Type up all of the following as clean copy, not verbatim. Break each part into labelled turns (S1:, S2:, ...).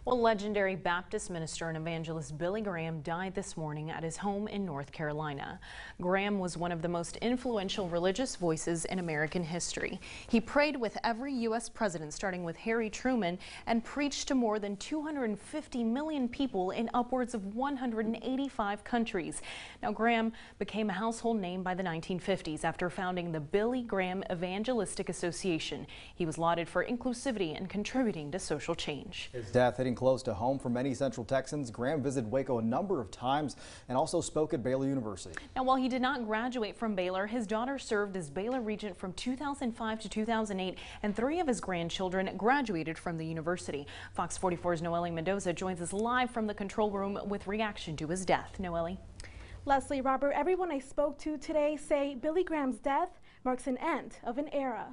S1: Well, legendary Baptist minister and evangelist Billy Graham died this morning at his home in North Carolina. Graham was one of the most influential religious voices in American history. He prayed with every U.S. president, starting with Harry Truman, and preached to more than 250 million people in upwards of 185 countries. Now, Graham became a household name by the 1950s after founding the Billy Graham Evangelistic Association. He was lauded for inclusivity and contributing to social change.
S2: His death hitting close to home for many Central Texans. Graham visited Waco a number of times and also spoke at Baylor University. Now,
S1: while he did not graduate from Baylor, his daughter served as Baylor Regent from 2005 to 2008, and 3 of his grandchildren graduated from the university. Fox 44's Noelle Mendoza joins us live from the control room with reaction to his death. Noelle.
S3: Leslie, Robert, everyone I spoke to today say Billy Graham's death marks an end of an era.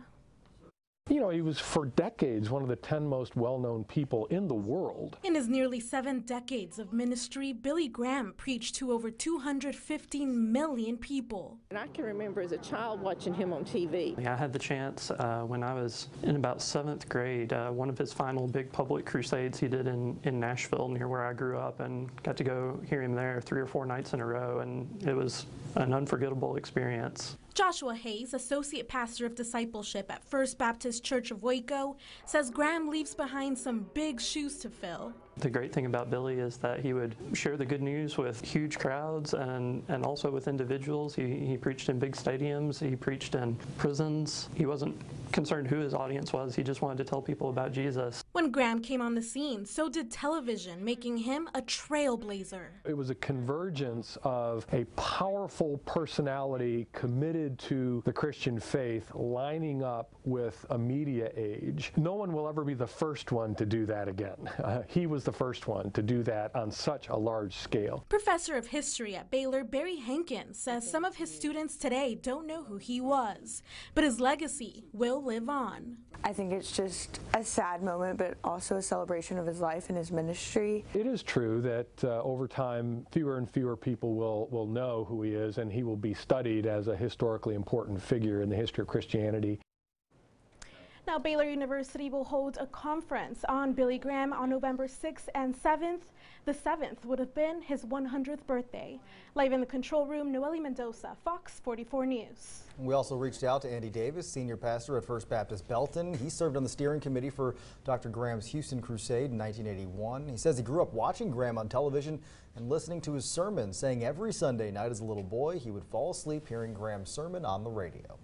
S4: You know, he was for decades one of the 10 most well-known people in the world.
S3: In his nearly 7 decades of ministry, Billy Graham preached to over 215 million people.
S5: And I can remember as a child watching him on TV.
S6: I had the chance when I was in about 7th grade, one of his final big public crusades he did in Nashville, near where I grew up, and got to go hear him there 3 or 4 nights in a row, and it was an unforgettable experience.
S3: Joshua Hayes, Associate Pastor of Discipleship at First Baptist Church of Waco, says Graham leaves behind some big shoes to fill.
S6: The great thing about Billy is that he would share the good news with huge crowds and also with individuals. He preached in big stadiums, he preached in prisons. He wasn't concerned who his audience was, he just wanted to tell people about Jesus.
S3: When Graham came on the scene, so did television, making him a trailblazer.
S4: It was a convergence of a powerful personality committed to the Christian faith lining up with a media age. No one will ever be the first one to do that again. He was the first one to do that on such a large scale.
S3: Professor of History at Baylor, Barry Hankins, says some of his students today don't know who he was, but his legacy will live on.
S7: I think it's just a sad moment, but also a celebration of his life and his ministry.
S4: It is true that over time, fewer and fewer people will know who he is, and he will be studied as a historically important figure in the history of Christianity.
S3: Now, Baylor University will hold a conference on Billy Graham on November 6th and 7th. The 7th would have been his 100th birthday. Live in the control room, Noelle Mendoza, Fox 44 News.
S2: We also reached out to Andy Davis, senior pastor at First Baptist Belton. He served on the steering committee for Dr. Graham's Houston Crusade in 1981. He says he grew up watching Graham on television and listening to his sermons, saying every Sunday night as a little boy he would fall asleep hearing Graham's sermon on the radio.